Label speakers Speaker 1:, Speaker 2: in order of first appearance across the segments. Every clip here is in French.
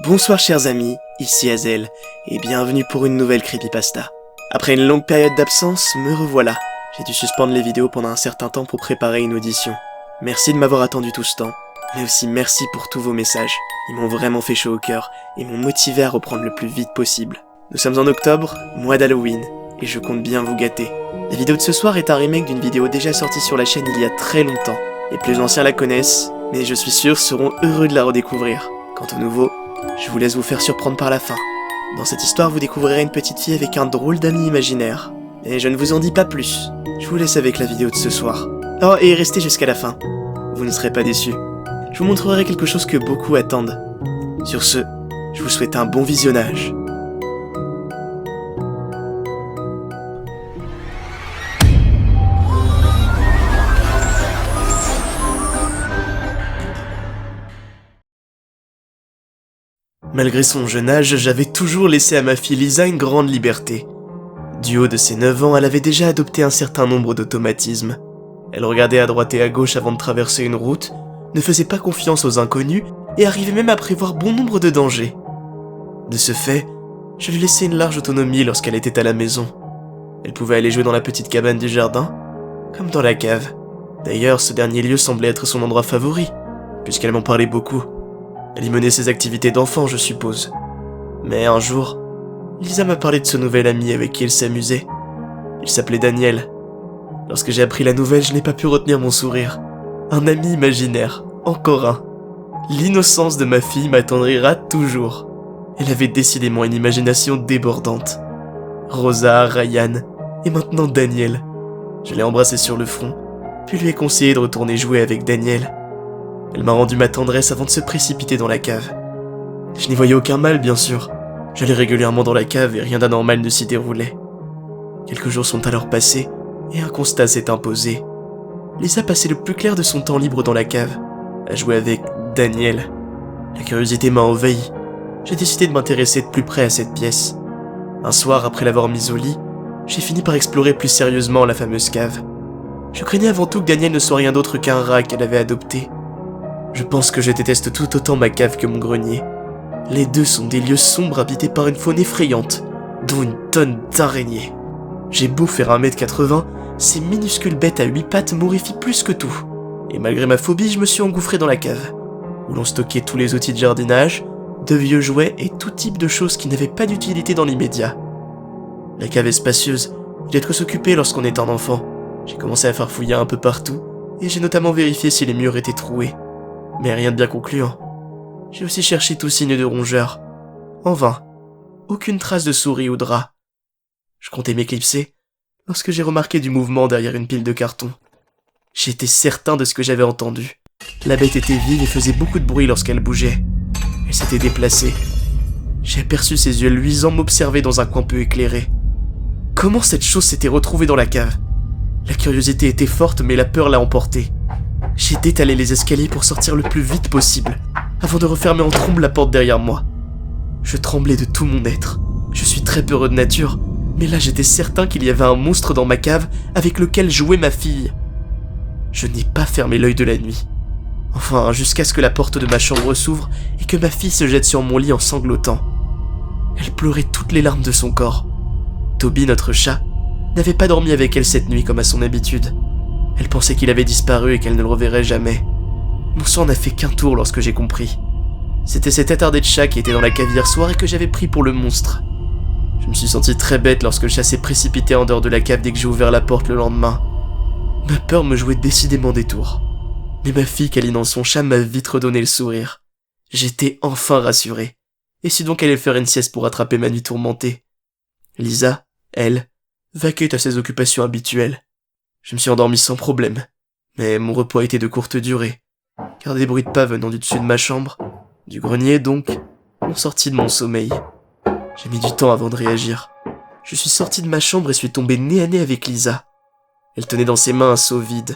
Speaker 1: Bonsoir chers amis, ici Azel, et bienvenue pour une nouvelle creepypasta. Après une longue période d'absence, me revoilà. J'ai dû suspendre les vidéos pendant un certain temps pour préparer une audition. Merci de m'avoir attendu tout ce temps, mais aussi merci pour tous vos messages. Ils m'ont vraiment fait chaud au cœur, et m'ont motivé à reprendre le plus vite possible. Nous sommes en octobre, mois d'Halloween, et je compte bien vous gâter. La vidéo de ce soir est un remake d'une vidéo déjà sortie sur la chaîne il y a très longtemps. Les plus anciens la connaissent, mais je suis sûr seront heureux de la redécouvrir. Quant aux nouveaux, je vous laisse vous faire surprendre par la fin. Dans cette histoire, vous découvrirez une petite fille avec un drôle d'ami imaginaire. Et je ne vous en dis pas plus. Je vous laisse avec la vidéo de ce soir. Oh, et restez jusqu'à la fin. Vous ne serez pas déçus. Je vous montrerai quelque chose que beaucoup attendent. Sur ce, je vous souhaite un bon visionnage. Malgré son jeune âge, j'avais toujours laissé à ma fille Lisa une grande liberté. Du haut de ses 9 ans, elle avait déjà adopté un certain nombre d'automatismes. Elle regardait à droite et à gauche avant de traverser une route, ne faisait pas confiance aux inconnus et arrivait même à prévoir bon nombre de dangers. De ce fait, je lui laissais une large autonomie lorsqu'elle était à la maison. Elle pouvait aller jouer dans la petite cabane du jardin, comme dans la cave. D'ailleurs, ce dernier lieu semblait être son endroit favori, puisqu'elle m'en parlait beaucoup. Elle y menait ses activités d'enfant, je suppose. Mais un jour, Lisa m'a parlé de ce nouvel ami avec qui elle s'amusait. Il s'appelait Daniel. Lorsque j'ai appris la nouvelle, je n'ai pas pu retenir mon sourire. Un ami imaginaire, encore un. L'innocence de ma fille m'attendrira toujours. Elle avait décidément une imagination débordante. Rosa, Ryan, et maintenant Daniel. Je l'ai embrassé sur le front, puis lui ai conseillé de retourner jouer avec Daniel. Elle m'a rendu ma tendresse avant de se précipiter dans la cave. Je n'y voyais aucun mal, bien sûr. J'allais régulièrement dans la cave et rien d'anormal ne s'y déroulait. Quelques jours sont alors passés et un constat s'est imposé. Lisa passait le plus clair de son temps libre dans la cave, à jouer avec Daniel. La curiosité m'a envahi. J'ai décidé de m'intéresser de plus près à cette pièce. Un soir, après l'avoir mise au lit, j'ai fini par explorer plus sérieusement la fameuse cave. Je craignais avant tout que Daniel ne soit rien d'autre qu'un rat qu'elle avait adopté. Je pense que je déteste tout autant ma cave que mon grenier. Les deux sont des lieux sombres habités par une faune effrayante, dont une tonne d'araignées. J'ai beau faire 1m80, ces minuscules bêtes à 8 pattes m'horrifient plus que tout. Et malgré ma phobie, je me suis engouffré dans la cave, où l'on stockait tous les outils de jardinage, de vieux jouets et tout type de choses qui n'avaient pas d'utilité dans l'immédiat. La cave est spacieuse, il y a de quoi s'occuper lorsqu'on est un enfant. J'ai commencé à farfouiller un peu partout, et j'ai notamment vérifié si les murs étaient troués. Mais rien de bien concluant. J'ai aussi cherché tout signe de rongeur. En vain. Aucune trace de souris ou de rat. Je comptais m'éclipser lorsque j'ai remarqué du mouvement derrière une pile de carton. J'étais certain de ce que j'avais entendu. La bête était vive et faisait beaucoup de bruit lorsqu'elle bougeait. Elle s'était déplacée. J'ai aperçu ses yeux luisants m'observer dans un coin peu éclairé. Comment cette chose s'était retrouvée dans la cave? La curiosité était forte, mais la peur l'a emportée. J'ai détalé les escaliers pour sortir le plus vite possible, avant de refermer en trombe la porte derrière moi. Je tremblais de tout mon être. Je suis très peureux de nature, mais là j'étais certain qu'il y avait un monstre dans ma cave avec lequel jouait ma fille. Je n'ai pas fermé l'œil de la nuit. Enfin, jusqu'à ce que la porte de ma chambre s'ouvre et que ma fille se jette sur mon lit en sanglotant. Elle pleurait toutes les larmes de son corps. Toby, notre chat, n'avait pas dormi avec elle cette nuit comme à son habitude. Elle pensait qu'il avait disparu et qu'elle ne le reverrait jamais. Mon sang n'a fait qu'un tour lorsque j'ai compris. C'était cet attardé de chat qui était dans la cave hier soir et que j'avais pris pour le monstre. Je me suis senti très bête lorsque le chat s'est précipité en dehors de la cave dès que j'ai ouvert la porte le lendemain. Ma peur me jouait décidément des tours. Mais ma fille câlinant son chat m'a vite redonné le sourire. J'étais enfin rassuré. Et si donc allait faire une sieste pour rattraper ma nuit tourmentée. Lisa, elle, vaquait à ses occupations habituelles. Je me suis endormi sans problème, mais mon repos a été de courte durée, car des bruits de pas venant du dessus de ma chambre, du grenier donc, m'ont sorti de mon sommeil. J'ai mis du temps avant de réagir. Je suis sorti de ma chambre et suis tombé nez à nez avec Lisa. Elle tenait dans ses mains un seau vide,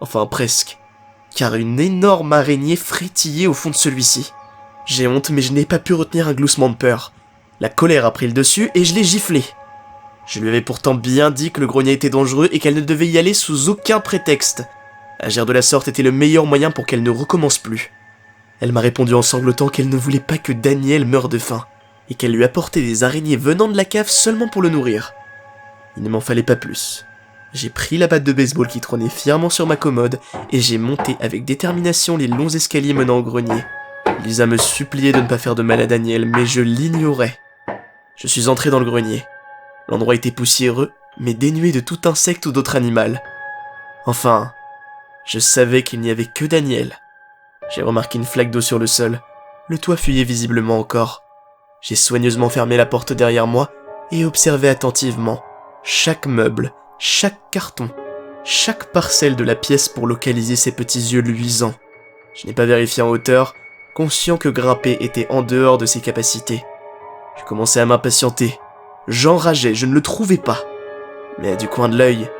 Speaker 1: enfin presque, car une énorme araignée frétillait au fond de celui-ci. J'ai honte, mais je n'ai pas pu retenir un gloussement de peur. La colère a pris le dessus et je l'ai giflé. Je lui avais pourtant bien dit que le grenier était dangereux et qu'elle ne devait y aller sous aucun prétexte. Agir de la sorte était le meilleur moyen pour qu'elle ne recommence plus. Elle m'a répondu en sanglotant qu'elle ne voulait pas que Daniel meure de faim, et qu'elle lui apportait des araignées venant de la cave seulement pour le nourrir. Il ne m'en fallait pas plus. J'ai pris la batte de baseball qui trônait fièrement sur ma commode, et j'ai monté avec détermination les longs escaliers menant au grenier. Lisa me suppliait de ne pas faire de mal à Daniel, mais je l'ignorais. Je suis entré dans le grenier. L'endroit était poussiéreux, mais dénué de tout insecte ou d'autre animal. Enfin, je savais qu'il n'y avait que Daniel. J'ai remarqué une flaque d'eau sur le sol. Le toit fuyait visiblement encore. J'ai soigneusement fermé la porte derrière moi et observé attentivement chaque meuble, chaque carton, chaque parcelle de la pièce pour localiser ses petits yeux luisants. Je n'ai pas vérifié en hauteur, conscient que grimper était en dehors de ses capacités. Je commençais à m'impatienter. J'enrageais, je ne le trouvais pas. Mais du coin de l'œil,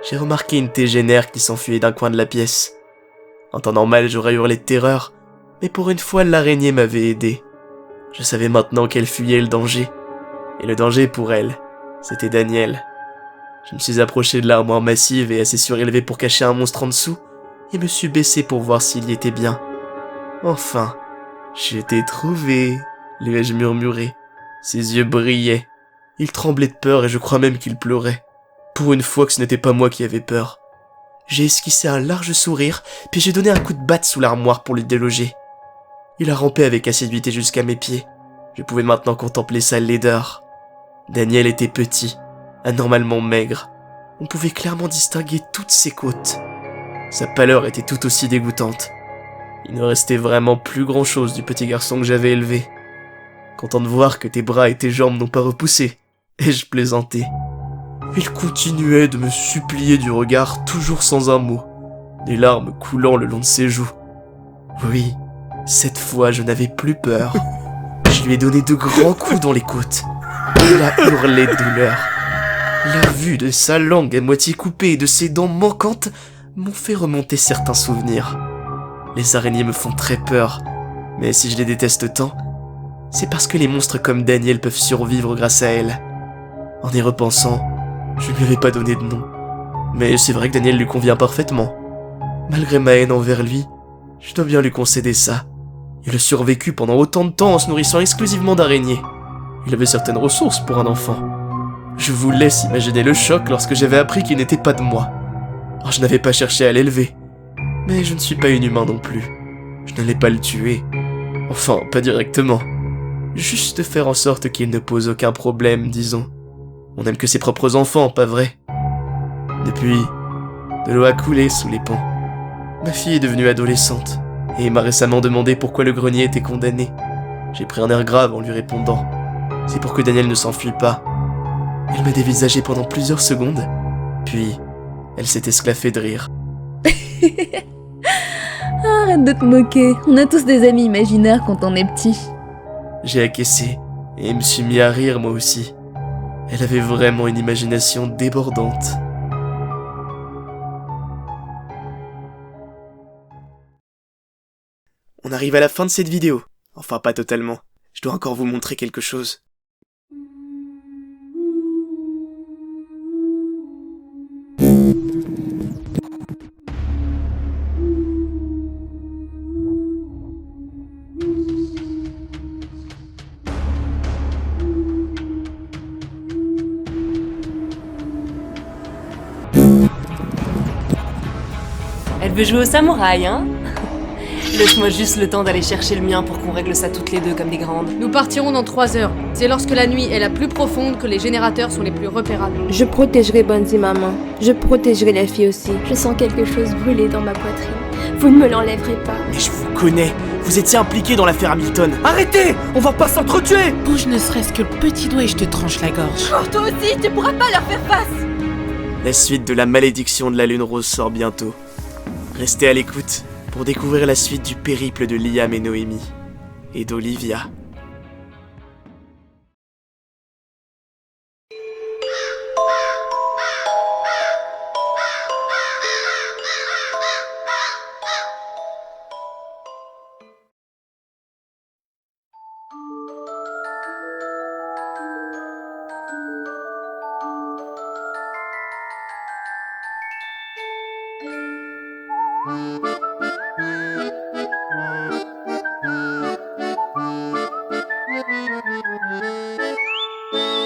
Speaker 1: j'ai remarqué une tégénaire qui s'enfuyait d'un coin de la pièce. En temps normal, j'aurais hurlé de terreur, mais pour une fois, l'araignée m'avait aidé. Je savais maintenant qu'elle fuyait le danger. Et le danger pour elle, c'était Daniel. Je me suis approché de l'armoire massive et assez surélevée pour cacher un monstre en dessous, et me suis baissé pour voir s'il y était bien. Enfin, je t'ai trouvé, lui ai-je murmuré. Ses yeux brillaient. Il tremblait de peur et je crois même qu'il pleurait. Pour une fois que ce n'était pas moi qui avais peur. J'ai esquissé un large sourire, puis j'ai donné un coup de batte sous l'armoire pour le déloger. Il a rampé avec assiduité jusqu'à mes pieds. Je pouvais maintenant contempler sa laideur. Daniel était petit, anormalement maigre. On pouvait clairement distinguer toutes ses côtes. Sa pâleur était tout aussi dégoûtante. Il ne restait vraiment plus grand-chose du petit garçon que j'avais élevé. Content de voir que tes bras et tes jambes n'ont pas repoussé, ai-je plaisanté. Il continuait de me supplier du regard, toujours sans un mot, des larmes coulant le long de ses joues. Oui, cette fois je n'avais plus peur. Je lui ai donné de grands coups dans les côtes. Il a hurlé de douleur. La vue de sa langue à moitié coupée et de ses dents manquantes m'ont fait remonter certains souvenirs. Les araignées me font très peur, mais si je les déteste tant, c'est parce que les monstres comme Daniel peuvent survivre grâce à elles. En y repensant, je ne lui avais pas donné de nom. Mais c'est vrai que Daniel lui convient parfaitement. Malgré ma haine envers lui, je dois bien lui concéder ça. Il a survécu pendant autant de temps en se nourrissant exclusivement d'araignées. Il avait certaines ressources pour un enfant. Je vous laisse imaginer le choc lorsque j'avais appris qu'il n'était pas de moi. Alors je n'avais pas cherché à l'élever. Mais je ne suis pas inhumain non plus. Je n'allais pas le tuer. Enfin, pas directement. Juste faire en sorte qu'il ne pose aucun problème, disons. On n'aime que ses propres enfants, pas vrai? Depuis, de l'eau a coulé sous les ponts. Ma fille est devenue adolescente, et m'a récemment demandé pourquoi le grenier était condamné. J'ai pris un air grave en lui répondant. C'est pour que Daniel ne s'enfuit pas. Elle m'a dévisagé pendant plusieurs secondes, puis elle s'est esclaffée de rire.
Speaker 2: Arrête de te moquer, on a tous des amis imaginaires quand on est petit.
Speaker 1: J'ai acquiescé, et me suis mis à rire moi aussi. Elle avait vraiment une imagination débordante. On arrive à la fin de cette vidéo. Enfin, pas totalement. Je dois encore vous montrer quelque chose.
Speaker 3: Elle veut jouer au samouraï, hein? Laisse-moi juste le temps d'aller chercher le mien pour qu'on règle ça toutes les deux comme des grandes.
Speaker 4: Nous partirons dans 3 heures. C'est lorsque la nuit est la plus profonde que les générateurs sont les plus repérables.
Speaker 5: Je protégerai Bonzi, maman. Je protégerai la fille aussi.
Speaker 6: Je sens quelque chose brûler dans ma poitrine. Vous ne me l'enlèverez pas.
Speaker 1: Mais je vous connais. Vous étiez impliqué dans l'affaire Hamilton. Arrêtez! On va pas s'entretuer!
Speaker 7: Bouge ne serait-ce que le petit doigt et je te tranche la gorge.
Speaker 4: Oh, toi aussi, tu pourras pas leur faire face!
Speaker 1: La suite de la malédiction de la Lune Rose sort bientôt. Restez à l'écoute pour découvrir la suite du périple de Liam et Noémie, et d'Olivia.
Speaker 3: Bye.